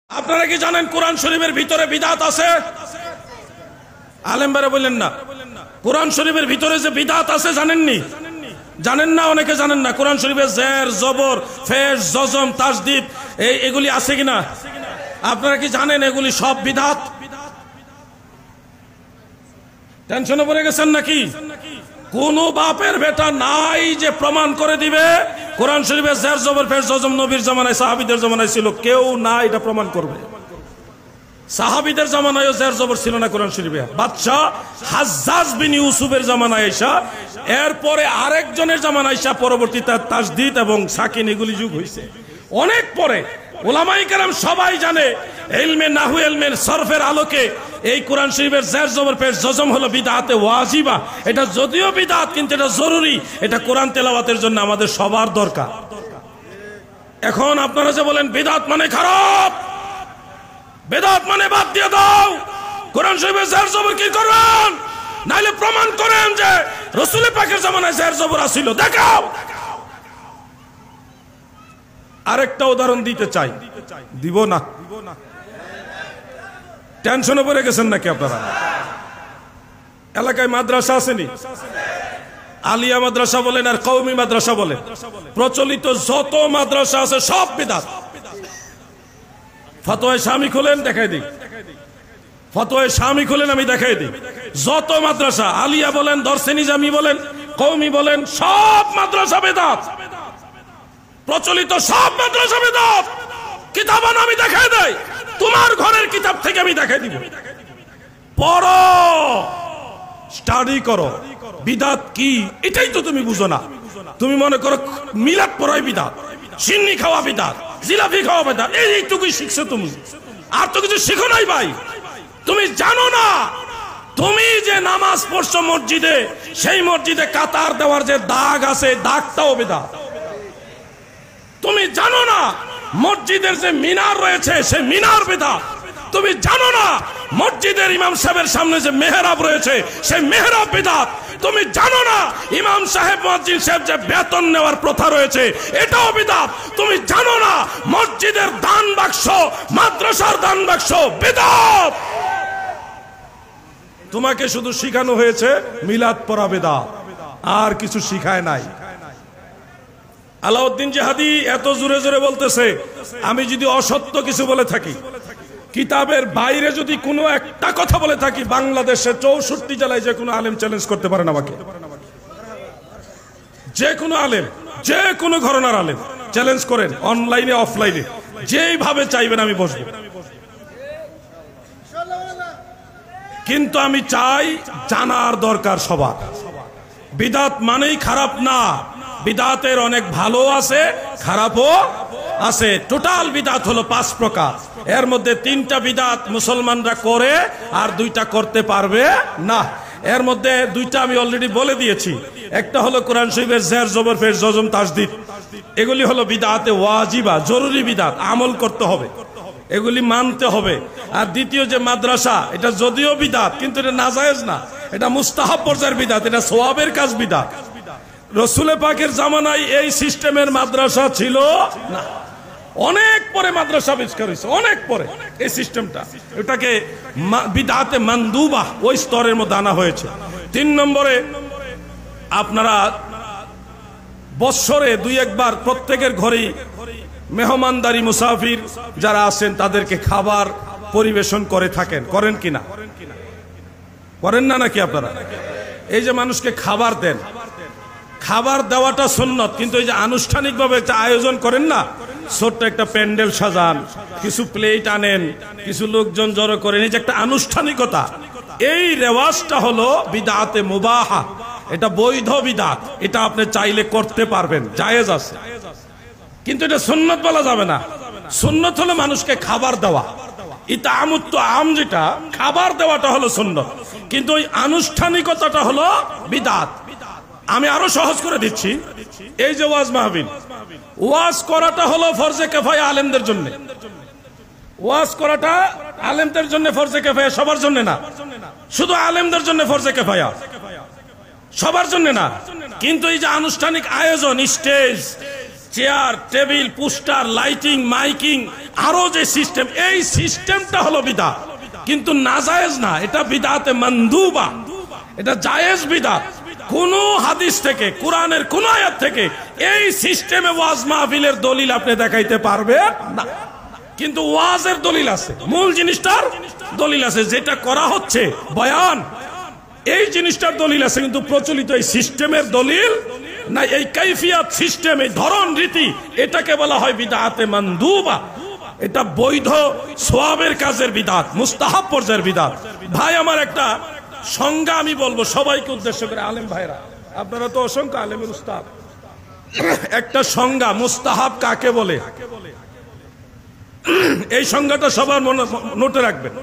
আপনারা কি জানেন কোরআন শরীফের ভিতরে বিদআত আছে? আলেম বারে বললেন না। কোরআন শরীফের ভিতরে যে বিদআত আছে জানেননি? জানেন না, অনেকে জানেন না। কোরআন শরীফে জের, জবর, ফেশ, জজম, তাসদীদ এগুলি আছে কিনা? আপনারা কি জানেন এগুলি সব বিদআত? টেনশনে পড়ে গেছেন নাকি? কোন বাপের বেটা নাই যে প্রমাণ করে দিবে কোরআন শরীফে জের, জবর, ফেশ, জজম নবীর জামানায় সাহাবীদের জামানায় ছিল? কেউ না এটা প্রমাণ করবে। সাহাবীদের জামানায়ও জের জবর ছিল না কোরআন শরীফে। বাদশাহ হাজ্জাজ বিন ইউসুফের জামানায় এসা, এরপরে আরেকজনের জামানায় এসা পরবর্তীতে তাসদীদ এবং সাকিন এগুলি যুগ হয়েছে অনেক পরে। উলামায়ে কেরাম সবাই জানে ইলমে নাহু, ইলমে সরফের আলোকে এই কোরআন শরীফের জের, জবর, পেশ, জজম হলো বিদআতে ওয়াজিবা। এটা যদিও বিদআত কিন্তু এটা জরুরি। এটা কোরআন তেলাওয়াতের জন্য আমাদের সবার দরকার। এখন আপনারা যে বলেন বিদআত মানে খারাপ, বিদআত মানে বাদ দিয়ে দাও, কোরআন শরীফের জের জবর কি করবেন? নাইলে প্রমাণ করেন যে রাসূল পাকের জামানায় জের জবর ছিল, দেখাও। আরেকটা উদাহরণ দিতে চাই, দিব না? টেনশনে পড়ে গেছেন নাকি আপনারা? এলাকায় মাদ্রাসা আসেনি? আলিয়া মাদ্রাসা বলেন আর কওমি মাদ্রাসা বলেন, প্রচলিত যত মাদ্রাসা আছে সব বিদআত। ফতোয়ায়ে শামি খুলেন দেখাই দিই, ফতোয়ায়ে শামি খুলেন আমি দেখাই দিই। যত মাদ্রাসা, আলিয়া বলেন, দরসে নিজামি বলেন, কওমি বলেন, সব মাদ্রাসা বিদআত। প্রচলিত সব মাদ্রাসা বিদআত। কিতাব আমি দেখাই দেই, তোমার ঘরের কিতাব থেকে আমি দেখাই দিব। পড়ো, স্টাডি করো বিদআত কি, এটাই তো তুমি বুঝো না। তুমি মনে করো মিলাদ পড়াই বিদআত, সিন্নি খাওয়া বিদআত, জিলাপি খাওয়া বিদআত, এইটুকুই শিখছো তুমি, আর তো কিছু শিখো নাই ভাই। তুমি জানো না তুমি যে নামাজ পড়ছো মসজিদে, সেই মসজিদে কাতার দেওয়ার যে দাগ আছে, দাগটাও বিদআত। তুমি জানো না মসজিদের যে মিনার রয়েছে, সেই মিনার বিদআত। তুমি জানো না মসজিদের ইমাম সাহেবের সামনে যে মেহরাব রয়েছে, সেই মেহরাব বিদআত। তুমি জানো না ইমাম সাহেব, মুয়াজ্জিন সাহেব যে বেতন নেওয়ার প্রথা রয়েছে, এটাও বিদআত। তুমি জানো না মসজিদের দান বাক্স, মাদ্রাসার দান বাক্স বিদআত। তোমাকে শুধু শিখানো হয়েছে মিলাদ পড়া বিদআত, আর কিছু শিখায় নাই। আলাউদ্দিন জিহাদি এত জোরে জোরে বলতেছে, আমি যদি অসত্য কিছু বলে থাকি, কিতাবের বাইরে যদি কোনো একটা কথা বলে থাকি, বাংলাদেশে 64 জেলায় যে কোনো আলেম চ্যালেঞ্জ করতে পারেন আমাকে। যে কোনো আলেম, যে কোনো ঘরানার আলেম চ্যালেঞ্জ করেন, অনলাইনে অফলাইনে, যেইভাবে চাইবেন আমি বসবো। কিন্তু আমি চাই জানার দরকার সবার। বিদআত মানেই খারাপ না, বিদআতের অনেক ভালো আছে, খারাপও আছে। টোটাল বিদআত হলো 5 প্রকার। এর মধ্যে 3টা বিদআত মুসলমানরা করে আর 2টা করতে পারবে না। এর মধ্যে 2টা আমি অলরেডি বলে দিয়েছি। একটা হলো কোরআন শরীফের জের, জবর, ফেশ, জজম, তাসদীদ, এগুলি হলো বিদআতে ওয়াজিবা, জরুরি বিদআত, আমল করতে হবে, এগুলি মানতে হবে। আর দ্বিতীয় যে মাদ্রাসা, এটা যদিও বিদআত কিন্তু এটা নাজায়েজ না, এটা মুস্তাহাব পর্যায়ের বিদআত, এটা সওয়াবের কাজ বিদআত। রাসূল পাকের জামানায় এই সিস্টেমের মাদ্রাসা ছিল না, অনেক পরে মাদ্রাসা আবিষ্কার হয়েছে, অনেক পরে এই সিস্টেমটা। এটাকে বিদআতে মানদুবা ওই স্তরের মধ্যে আনা হয়েছে। 3 নম্বরে আপনারা বছরে 2-1 বার প্রত্যেকের ঘরেই মেহমানদারি, মুসাফির যারা আছেন তাদেরকে খাবার পরিবেশন করে থাকেন, করেন কিনা? করেন না নাকি আপনারা? এই যে মানুষকে খাবার দেন, খাবার দেওয়াটা সুন্নত, কিন্তু এই যে আনুষ্ঠানিকভাবে একটা আয়োজন করেন না, ছোট্ট একটা প্যান্ডেল সাজান, কিছু প্লেট আনেন, কিছু লোকজন জড়ো করেন, এই যে একটা আনুষ্ঠানিকতা, এই রেওয়াজটা হলো বিদআতে মুবাহা। এটা বৈধ বিদআত, এটা আপনি চাইলে করতে পারবেন, জায়েজ আছে, কিন্তু এটা সুন্নত বলা যাবে না। সুন্নত হলো মানুষকে খাবার দেওয়া, ইতামুত আম, যেটা খাবার দেওয়াটা হলো সুন্নত, কিন্তু ওই আনুষ্ঠানিকতাটা হলো বিদআত। আমি আরো সহজ করে দিচ্ছি, এই যে ওয়াজ মাহফিল, ওয়াজ করাটা হলো ফরজে কিফায়া আলেমদের জন্য। ওয়াজ করাটা আলেমদের জন্য ফরজে কিফায়া, সবার জন্য না। শুধু আলেমদের জন্য ফরজে কিফায়া, সবার জন্য না। কিন্তু এই যে আনুষ্ঠানিক আয়োজন, stage, chair, table, poster, lighting, miking, আরো যে সিস্টেম, এই সিস্টেমটা হলো বিদআত, কিন্তু নাজায়েজ না, এটা বিদআতে মানদুবা, এটা জায়েজ বিদআত। কোন হাদিস থেকে, কোরআনের কোন আয়াত থেকে এই সিস্টেমে ওয়াজ মাহফিলের দলিল আপনি দেখাইতে পারবেন না। কিন্তু ওয়াজের দলিল আছে, মূল জিনিসটার দলিল আছে, যেটা করা হচ্ছে বয়ান, এই জিনিসটার দলিল আছে, কিন্তু প্রচলিত এই সিস্টেমের দলিল না। এই কাইফিয়াত, সিস্টেম, এই ধরন, রীতি, এটাকে বলা হয় বিদআতে মানদুবা। এটা বৈধ সওয়াবের কাজের বিদআত, মুস্তাহাব পর্যায়ের বিদআত। ভাই আমার একটা সংজ্ঞা আমি বলবো সবাইকে উদ্দেশ্য করে, আলেম ভাইরা আপনারা তো অসংখ্য আলেমের উস্তাদ, একটা সংজ্ঞা মুস্তাহাব কাকে বলে, এই সংজ্ঞাটা সবার মনে নোটে রাখবেন।